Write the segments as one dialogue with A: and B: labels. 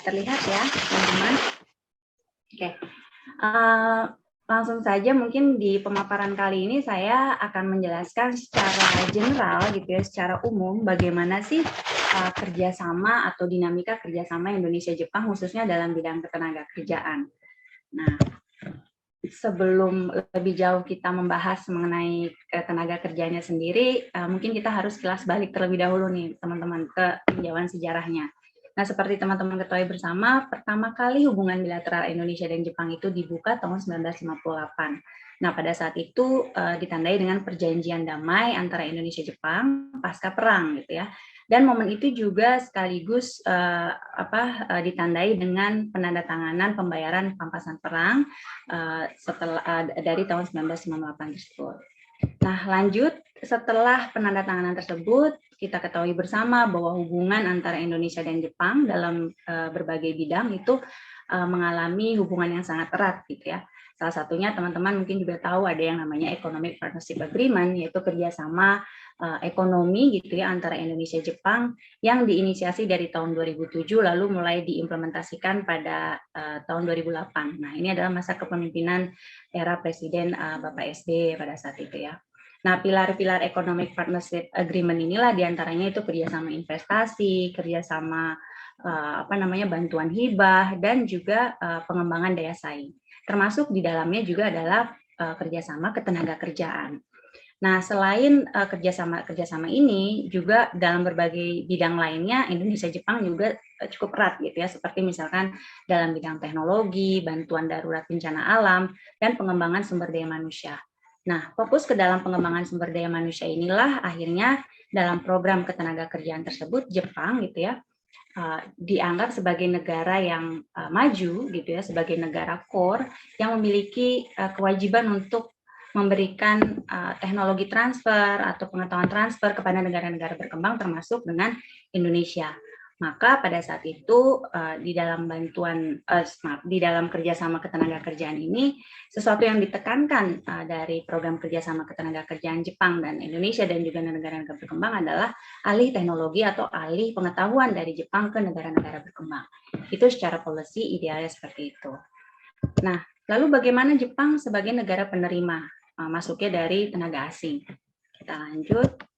A: terlihat ya, teman-teman? Oke, langsung saja mungkin di pemaparan kali ini saya akan menjelaskan secara general gitu ya, secara umum bagaimana sih kerjasama atau dinamika kerjasama Indonesia-Jepang khususnya dalam bidang ketenagakerjaan. Nah, sebelum lebih jauh kita membahas mengenai tenaga kerjanya sendiri, mungkin kita harus kilas balik terlebih dahulu nih teman-teman ke tinjauan sejarahnya. Nah, seperti teman-teman ketahui bersama, pertama kali hubungan bilateral Indonesia dan Jepang itu dibuka tahun 1958. Nah, pada saat itu ditandai dengan perjanjian damai antara Indonesia-Jepang pasca perang gitu ya. Dan momen itu juga sekaligus ditandai dengan penandatanganan pembayaran pampasan perang dari tahun 1958 tersebut. Nah, lanjut setelah penandatanganan tersebut, kita ketahui bersama bahwa hubungan antara Indonesia dan Jepang dalam berbagai bidang itu mengalami hubungan yang sangat erat gitu ya. Salah satunya teman-teman mungkin juga tahu ada yang namanya Economic Partnership Agreement, yaitu kerjasama ekonomi gitu ya antara Indonesia Jepang yang diinisiasi dari tahun 2007 lalu mulai diimplementasikan pada tahun 2008. Nah, ini adalah masa kepemimpinan era Presiden Bapak SBY pada saat itu ya. Nah, pilar-pilar Economic Partnership Agreement inilah diantaranya itu kerjasama investasi, kerjasama bantuan hibah dan juga pengembangan daya saing. Termasuk di dalamnya juga adalah kerjasama ketenagakerjaan. Nah, selain kerjasama ini juga dalam berbagai bidang lainnya Indonesia-Jepang juga cukup erat gitu ya, seperti misalkan dalam bidang teknologi, bantuan darurat bencana alam, dan pengembangan sumber daya manusia. Nah, fokus ke dalam pengembangan sumber daya manusia inilah akhirnya dalam program ketenagakerjaan tersebut Jepang gitu ya dianggap sebagai negara yang maju gitu ya, sebagai negara core yang memiliki kewajiban untuk memberikan teknologi transfer atau pengetahuan transfer kepada negara-negara berkembang termasuk dengan Indonesia. Maka pada saat itu di dalam di dalam kerjasama ketenagakerjaan ini sesuatu yang ditekankan dari program kerjasama ketenagakerjaan Jepang dan Indonesia dan juga negara-negara berkembang adalah alih teknologi atau alih pengetahuan dari Jepang ke negara-negara berkembang. Itu secara policy idealnya seperti itu. Nah, lalu bagaimana Jepang sebagai negara penerima masuknya dari tenaga asing? Kita lanjut.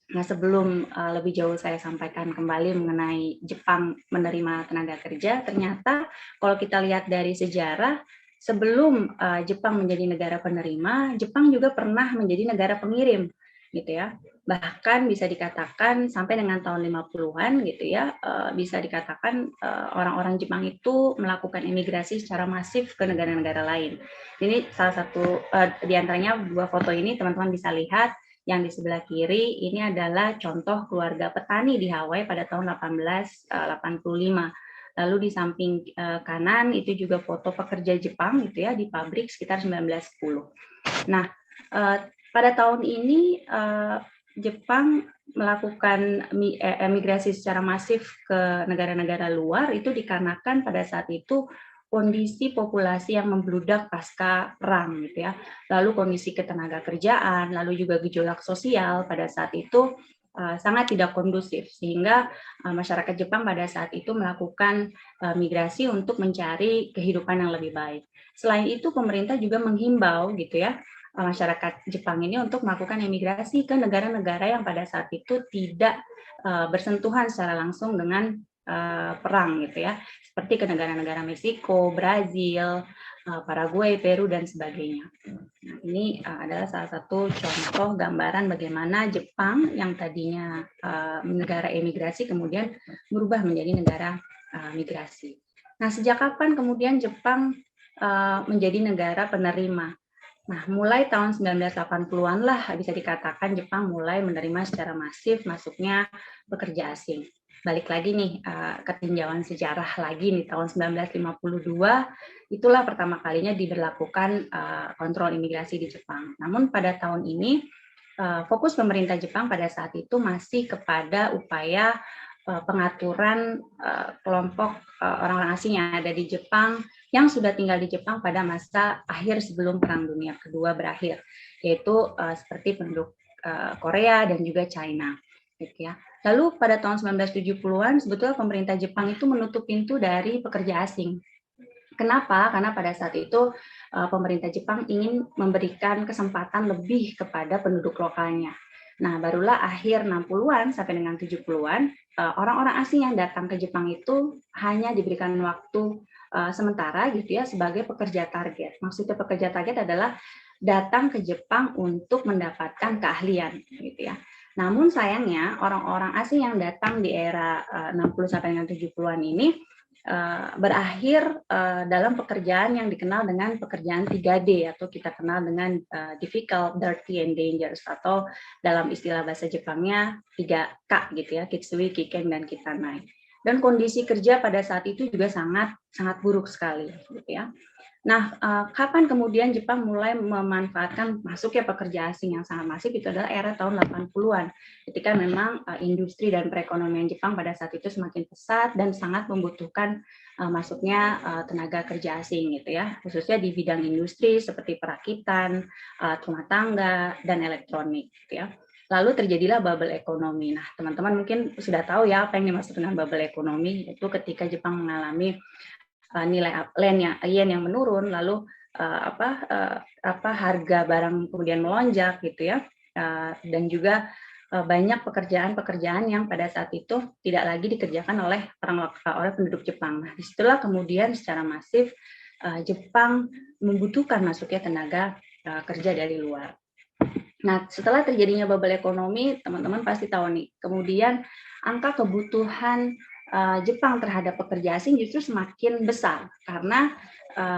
A: Nah, sebelum lebih jauh saya sampaikan kembali mengenai Jepang menerima tenaga kerja, ternyata kalau kita lihat dari sejarah, sebelum Jepang menjadi negara penerima, Jepang juga pernah menjadi negara pengirim, gitu ya. Bahkan bisa dikatakan sampai dengan tahun 50-an gitu ya, bisa dikatakan orang-orang Jepang itu melakukan imigrasi secara masif ke negara-negara lain. Ini salah satu di antaranya dua foto ini teman-teman bisa lihat. Yang di sebelah kiri ini adalah contoh keluarga petani di Hawaii pada tahun 1885. Lalu di samping kanan itu juga foto pekerja Jepang gitu ya di pabrik sekitar 1910. Nah, pada tahun ini Jepang melakukan emigrasi secara masif ke negara-negara luar itu dikarenakan pada saat itu kondisi populasi yang membludak pasca perang gitu ya. Lalu kondisi ketenagakerjaan, lalu juga gejolak sosial pada saat itu sangat tidak kondusif sehingga masyarakat Jepang pada saat itu melakukan migrasi untuk mencari kehidupan yang lebih baik. Selain itu pemerintah juga menghimbau gitu ya masyarakat Jepang ini untuk melakukan emigrasi ke negara-negara yang pada saat itu tidak bersentuhan secara langsung dengan perang gitu ya, seperti ke negara-negara Meksiko, Brazil, Paraguay, Peru dan sebagainya. Nah, ini adalah salah satu contoh gambaran bagaimana Jepang yang tadinya negara emigrasi kemudian berubah menjadi negara migrasi. Nah, sejak kapan kemudian Jepang menjadi negara penerima? Nah, mulai tahun 1980-an lah bisa dikatakan Jepang mulai menerima secara masif masuknya pekerja asing. Balik lagi nih ke tinjauan sejarah lagi nih tahun 1952 itulah pertama kalinya diberlakukan kontrol imigrasi di Jepang. Namun pada tahun ini fokus pemerintah Jepang pada saat itu masih kepada upaya pengaturan kelompok orang-orang asing yang ada di Jepang yang sudah tinggal di Jepang pada masa akhir sebelum Perang Dunia Kedua berakhir, yaitu seperti penduduk Korea dan juga China, gitu ya. Lalu pada tahun 1970-an sebetulnya pemerintah Jepang itu menutup pintu dari pekerja asing. Kenapa? Karena pada saat itu pemerintah Jepang ingin memberikan kesempatan lebih kepada penduduk lokalnya. Nah, barulah akhir 60-an sampai dengan 70-an, orang-orang asing yang datang ke Jepang itu hanya diberikan waktu sementara gitu ya sebagai pekerja target. Maksudnya pekerja target adalah datang ke Jepang untuk mendapatkan keahlian gitu ya. Namun sayangnya orang-orang asing yang datang di era 60 sampai dengan 70-an ini berakhir dalam pekerjaan yang dikenal dengan pekerjaan 3D atau kita kenal dengan difficult, dirty, and dangerous, atau dalam istilah bahasa Jepangnya 3K gitu ya, Kitsui, Kiken, dan Kitanai. Dan kondisi kerja pada saat itu juga sangat buruk sekali gitu ya. Nah, kapan kemudian Jepang mulai memanfaatkan masuknya pekerja asing yang sangat masif itu adalah era tahun 80-an, ketika memang industri dan perekonomian Jepang pada saat itu semakin pesat dan sangat membutuhkan masuknya tenaga kerja asing gitu ya, khususnya di bidang industri seperti perakitan, rumah tangga, dan elektronik gitu ya. Lalu terjadilah bubble ekonomi. Nah, teman-teman mungkin sudah tahu ya apa yang dimaksud dengan bubble ekonomi, yaitu ketika Jepang mengalami nilai yen yang menurun, lalu harga barang kemudian melonjak gitu ya, dan juga banyak pekerjaan-pekerjaan yang pada saat itu tidak lagi dikerjakan oleh penduduk Jepang. Nah, disitulah kemudian secara masif Jepang membutuhkan masuknya tenaga kerja dari luar. Nah, setelah terjadinya bubble ekonomi, teman-teman pasti tahu nih, kemudian angka kebutuhan Jepang terhadap pekerja asing justru semakin besar karena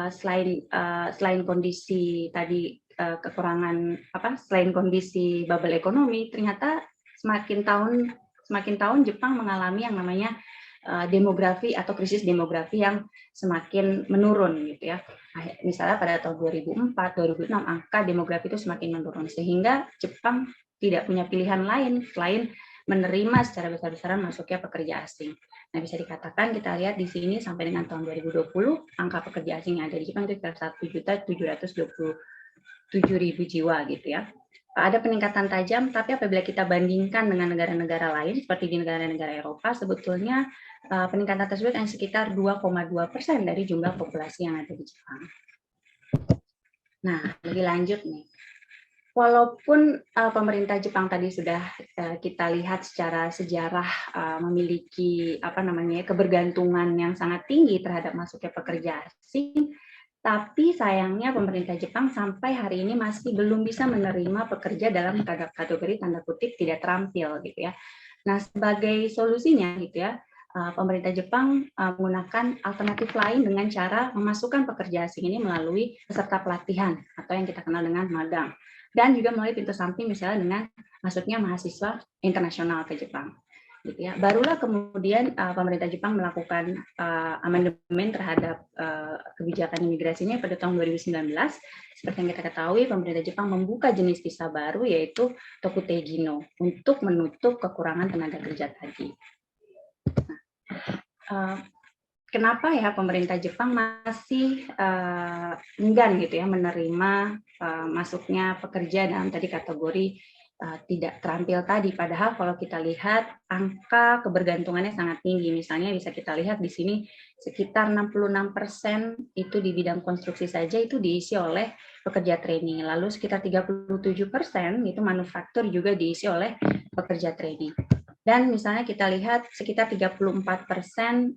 A: selain kondisi tadi selain kondisi bubble ekonomi, ternyata semakin tahun Jepang mengalami yang namanya demografi atau krisis demografi yang semakin menurun gitu ya. Misalnya pada tahun 2004, 2006 angka demografi itu semakin menurun sehingga Jepang tidak punya pilihan lain selain menerima secara besar-besaran masuknya pekerja asing. Nah, bisa dikatakan kita lihat di sini sampai dengan tahun 2020 angka pekerja asing yang ada di Jepang itu sekitar 1.727.000 jiwa gitu ya. Ada peningkatan tajam, tapi apabila kita bandingkan dengan negara-negara lain seperti di negara-negara Eropa, sebetulnya peningkatan tersebut hanya sekitar 2,2% dari jumlah populasi yang ada di Jepang. Nah, lebih lanjut nih. Walaupun pemerintah Jepang tadi sudah kita lihat secara sejarah memiliki kebergantungan yang sangat tinggi terhadap masuknya pekerja asing, tapi sayangnya pemerintah Jepang sampai hari ini masih belum bisa menerima pekerja dalam kategori tanda kutip tidak terampil gitu ya. Nah, sebagai solusinya gitu ya, pemerintah Jepang menggunakan alternatif lain dengan cara memasukkan pekerja asing ini melalui peserta pelatihan atau yang kita kenal dengan magang. Dan juga melalui pintu samping misalnya dengan masuknya mahasiswa internasional ke Jepang. Gitu ya. Barulah kemudian pemerintah Jepang melakukan amandemen terhadap kebijakan imigrasinya pada tahun 2019. Seperti yang kita ketahui, pemerintah Jepang membuka jenis visa baru yaitu Tokutei-Gino untuk menutup kekurangan tenaga kerja tadi. Nah, kenapa ya pemerintah Jepang masih enggan gitu ya menerima masuknya pekerja dalam tadi kategori tidak terampil tadi, padahal kalau kita lihat angka kebergantungannya sangat tinggi. Misalnya bisa kita lihat di sini sekitar 66% itu di bidang konstruksi saja itu diisi oleh pekerja trainee, lalu sekitar 37% itu manufaktur juga diisi oleh pekerja trainee. Dan misalnya kita lihat sekitar 34%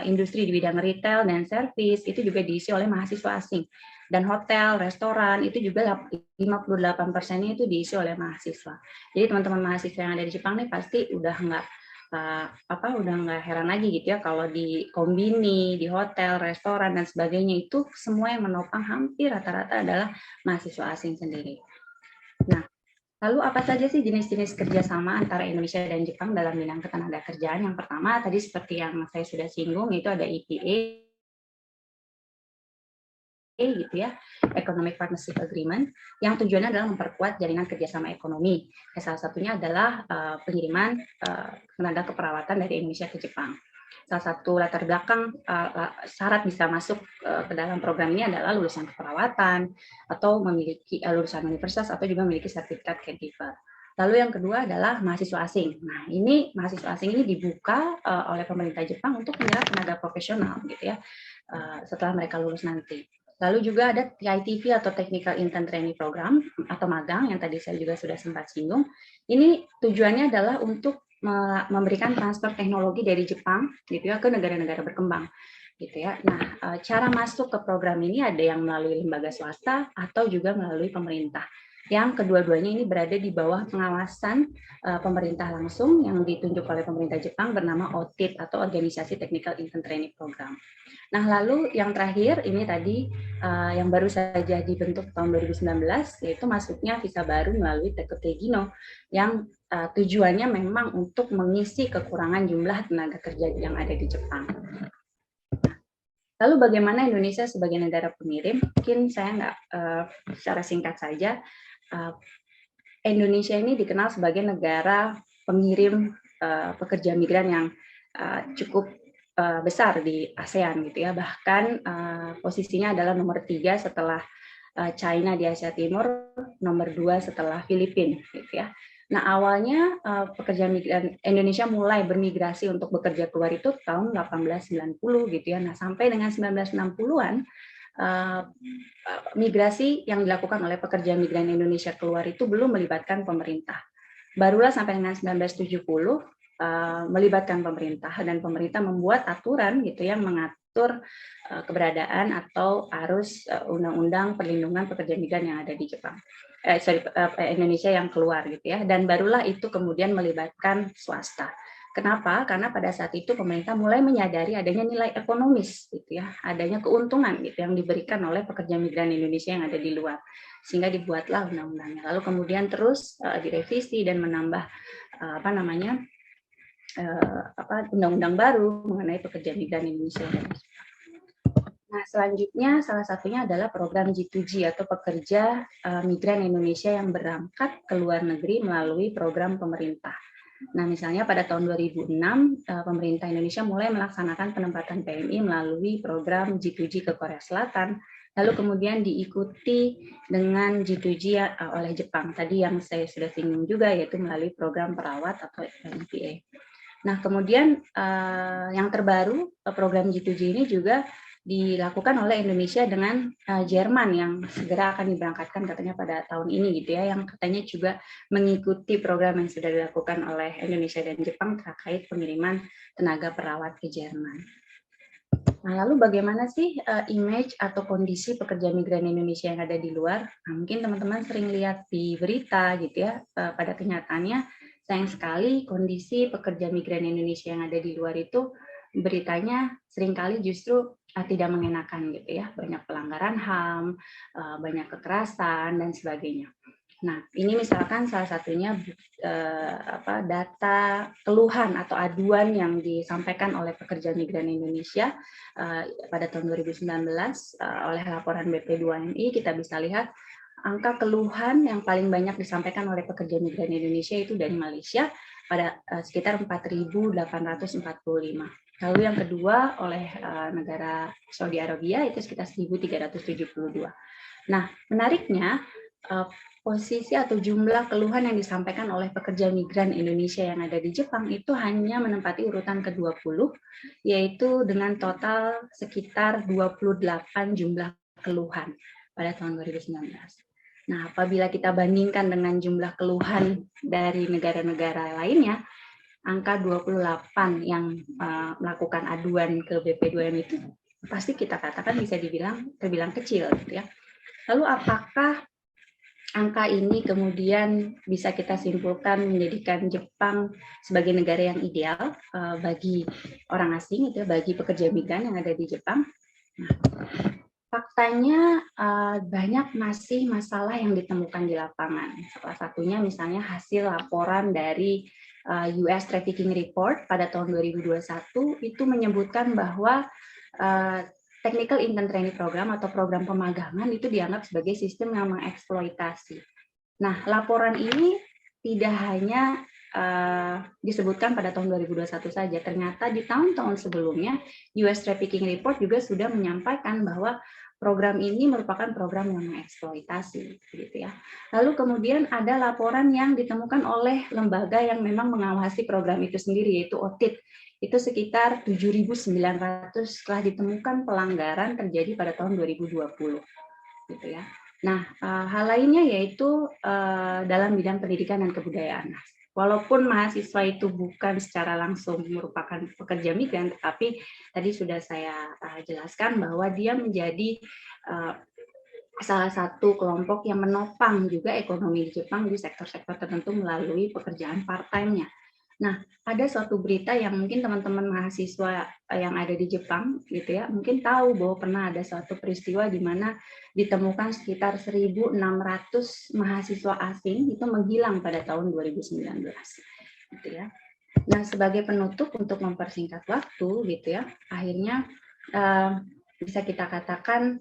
A: industri di bidang retail dan service itu juga diisi oleh mahasiswa asing. Dan hotel, restoran itu juga 58%-nya itu diisi oleh mahasiswa. Jadi teman-teman mahasiswa yang ada di Jepang nih pasti udah nggak heran lagi gitu ya kalau di kombini, di hotel, restoran dan sebagainya itu semua yang menopang hampir rata-rata adalah mahasiswa asing sendiri. Nah, lalu apa saja sih jenis-jenis kerjasama antara Indonesia dan Jepang dalam bidang ketenagakerjaan? Yang pertama tadi seperti yang saya sudah singgung itu ada EPA gitu ya, Economic Partnership Agreement, yang tujuannya adalah memperkuat jaringan kerjasama ekonomi. Salah satunya adalah pengiriman tenaga keperawatan dari Indonesia ke Jepang. Salah satu latar belakang syarat bisa masuk ke dalam program ini adalah lulusan keperawatan atau memiliki lulusan universitas atau juga memiliki sertifikat caregiver. Lalu yang kedua adalah mahasiswa asing. Nah, ini mahasiswa asing ini dibuka oleh pemerintah Jepang untuk menyerap tenaga profesional gitu ya, setelah mereka lulus nanti. Lalu juga ada TITP atau Technical Intern Training Program atau magang yang tadi saya juga sudah sempat singgung. Ini tujuannya adalah untuk memberikan transfer teknologi dari Jepang gitu ya ke negara-negara berkembang gitu ya. Nah, cara masuk ke program ini ada yang melalui lembaga swasta atau juga melalui pemerintah. Yang kedua-duanya ini berada di bawah pengawasan pemerintah langsung yang ditunjuk oleh pemerintah Jepang bernama OTIT atau Organisasi Technical Intern Training Program. Nah, lalu yang terakhir ini tadi yang baru saja dibentuk tahun 2019 yaitu masuknya visa baru melalui Tekotegino yang tujuannya memang untuk mengisi kekurangan jumlah tenaga kerja yang ada di Jepang. Lalu bagaimana Indonesia sebagai negara pengirim? Mungkin saya nggak secara singkat saja. Indonesia ini dikenal sebagai negara pengirim pekerja migran yang cukup besar di ASEAN gitu ya. Bahkan posisinya adalah nomor 3 setelah China di Asia Timur, nomor 2 setelah Filipina gitu ya. Nah, awalnya pekerja migran Indonesia mulai bermigrasi untuk bekerja keluar itu tahun 1890 gitu ya. Nah, sampai dengan 1960-an migrasi yang dilakukan oleh pekerja migran Indonesia keluar itu belum melibatkan pemerintah. Barulah sampai dengan 1970 melibatkan pemerintah dan pemerintah membuat aturan gitu yang mengatur keberadaan atau arus undang-undang perlindungan pekerja migran yang ada di Jepang. Indonesia yang keluar gitu ya, dan barulah itu kemudian melibatkan swasta. Kenapa? Karena pada saat itu pemerintah mulai menyadari adanya nilai ekonomis gitu ya, adanya keuntungan gitu yang diberikan oleh pekerja migran Indonesia yang ada di luar, sehingga dibuatlah undang-undangnya. Lalu kemudian terus direvisi dan menambah undang-undang baru mengenai pekerja migran Indonesia. Nah, selanjutnya salah satunya adalah program G2G atau pekerja migran Indonesia yang berangkat ke luar negeri melalui program pemerintah. Nah, misalnya pada tahun 2006, pemerintah Indonesia mulai melaksanakan penempatan PMI melalui program G2G ke Korea Selatan, lalu kemudian diikuti dengan G2G oleh Jepang. Tadi yang saya sudah singgung juga, yaitu melalui program perawat atau MPA. Nah, kemudian yang terbaru, program G2G ini juga dilakukan oleh Indonesia dengan Jerman yang segera akan diberangkatkan katanya pada tahun ini gitu ya, yang katanya juga mengikuti program yang sudah dilakukan oleh Indonesia dan Jepang terkait pengiriman tenaga perawat ke Jerman. Nah, lalu bagaimana sih image atau kondisi pekerja migran Indonesia yang ada di luar? Nah, mungkin teman-teman sering lihat di berita gitu ya, pada kenyataannya sayang sekali kondisi pekerja migran Indonesia yang ada di luar itu beritanya seringkali justru tidak mengenakan gitu ya, banyak pelanggaran HAM, banyak kekerasan dan sebagainya. Nah, ini misalkan salah satunya data keluhan atau aduan yang disampaikan oleh pekerja migran Indonesia pada tahun 2019 oleh laporan BP2MI. Kita bisa lihat angka keluhan yang paling banyak disampaikan oleh pekerja migran Indonesia itu dari Malaysia pada sekitar 4.845. Lalu yang kedua oleh negara Saudi Arabia itu sekitar 1.372. Nah, menariknya posisi atau jumlah keluhan yang disampaikan oleh pekerja migran Indonesia yang ada di Jepang itu hanya menempati urutan ke-20, yaitu dengan total sekitar 28 jumlah keluhan pada tahun 2019. Nah, apabila kita bandingkan dengan jumlah keluhan dari negara-negara lainnya, angka 28 yang melakukan aduan ke BP2M itu pasti kita katakan bisa terbilang kecil gitu ya. Lalu apakah angka ini kemudian bisa kita simpulkan menjadikan Jepang sebagai negara yang ideal bagi orang asing itu, bagi pekerja migran yang ada di Jepang? Nah, faktanya banyak masih masalah yang ditemukan di lapangan. Salah satunya misalnya hasil laporan dari US Trafficking Report pada tahun 2021 itu menyebutkan bahwa Technical Intern Training Program atau program pemagangan itu dianggap sebagai sistem yang mengeksploitasi. Nah, laporan ini tidak hanya disebutkan pada tahun 2021 saja. Ternyata di tahun-tahun sebelumnya US Trafficking Report juga sudah menyampaikan bahwa program ini merupakan program yang mengeksploitasi, gitu ya. Lalu kemudian ada laporan yang ditemukan oleh lembaga yang memang mengawasi program itu sendiri, yaitu OTIT. Itu sekitar 7.900 telah ditemukan pelanggaran terjadi pada tahun 2020, gitu ya. Nah, hal lainnya yaitu dalam bidang pendidikan dan kebudayaan. Walaupun mahasiswa itu bukan secara langsung merupakan pekerja migran, tetapi tadi sudah saya jelaskan bahwa dia menjadi salah satu kelompok yang menopang juga ekonomi di Jepang di sektor-sektor tertentu melalui pekerjaan part-time-nya. Nah, ada suatu berita yang mungkin teman-teman mahasiswa yang ada di Jepang gitu ya, mungkin tahu bahwa pernah ada suatu peristiwa di mana ditemukan sekitar 1.600 mahasiswa asing itu menghilang pada tahun 2019 gitu ya. Nah, sebagai penutup untuk mempersingkat waktu gitu ya, akhirnya bisa kita katakan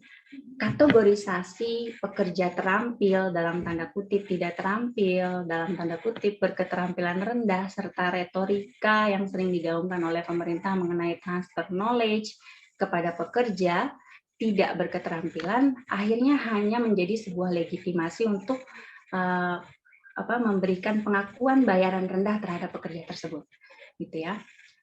A: kategorisasi pekerja terampil dalam tanda kutip, tidak terampil dalam tanda kutip, berketerampilan rendah, serta retorika yang sering digaungkan oleh pemerintah mengenai transfer knowledge kepada pekerja tidak berketerampilan, akhirnya hanya menjadi sebuah legitimasi untuk memberikan pengakuan bayaran rendah terhadap pekerja tersebut, gitu ya.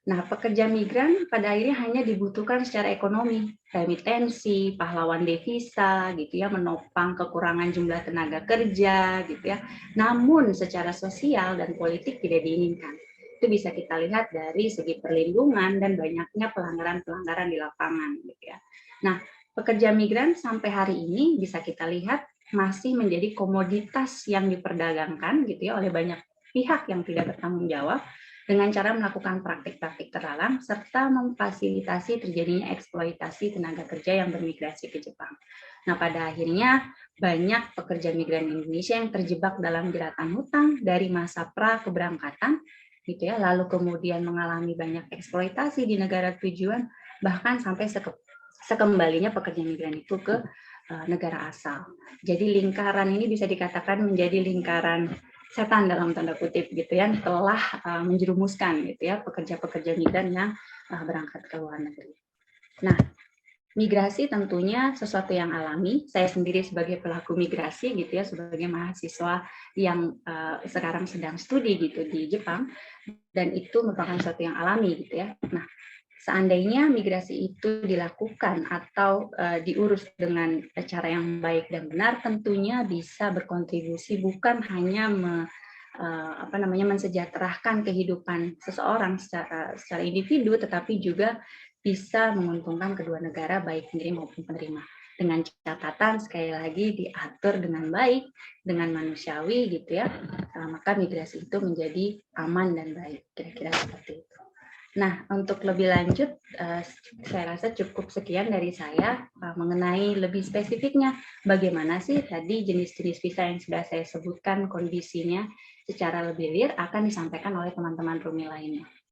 A: Nah, pekerja migran pada akhirnya hanya dibutuhkan secara ekonomi, remitensi, pahlawan devisa, gitu ya, menopang kekurangan jumlah tenaga kerja, gitu ya. Namun secara sosial dan politik tidak diinginkan. Itu bisa kita lihat dari segi perlindungan dan banyaknya pelanggaran-pelanggaran di lapangan, gitu ya. Nah, pekerja migran sampai hari ini bisa kita lihat masih menjadi komoditas yang diperdagangkan, gitu ya, oleh banyak pihak yang tidak bertanggung jawab, dengan cara melakukan praktik-praktik terlarang serta memfasilitasi terjadinya eksploitasi tenaga kerja yang bermigrasi ke Jepang. Nah, pada akhirnya banyak pekerja migran Indonesia yang terjebak dalam jeratan hutang dari masa pra keberangkatan, gitu ya, lalu kemudian mengalami banyak eksploitasi di negara tujuan, bahkan sampai sekembalinya pekerja migran itu ke negara asal. Jadi lingkaran ini bisa dikatakan menjadi lingkaran setan dalam tanda kutip gitu ya, telah menjerumuskan gitu ya pekerja-pekerja migran yang berangkat ke luar negeri. Nah, migrasi tentunya sesuatu yang alami. Saya sendiri sebagai pelaku migrasi gitu ya, sebagai mahasiswa yang sekarang sedang studi gitu di Jepang, dan itu merupakan sesuatu yang alami gitu ya. Nah, seandainya migrasi itu dilakukan atau diurus dengan cara yang baik dan benar, tentunya bisa berkontribusi bukan hanya mensejahterakan kehidupan seseorang secara individu, tetapi juga bisa menguntungkan kedua negara, baik pengirim maupun penerima. Dengan catatan sekali lagi diatur dengan baik, dengan manusiawi gitu ya, maka migrasi itu menjadi aman dan baik. Kira-kira seperti itu. Nah, untuk lebih lanjut, saya rasa cukup sekian dari saya mengenai lebih spesifiknya bagaimana sih tadi jenis-jenis visa yang sudah saya sebutkan kondisinya secara lebih real akan disampaikan oleh teman-teman Rumi lainnya.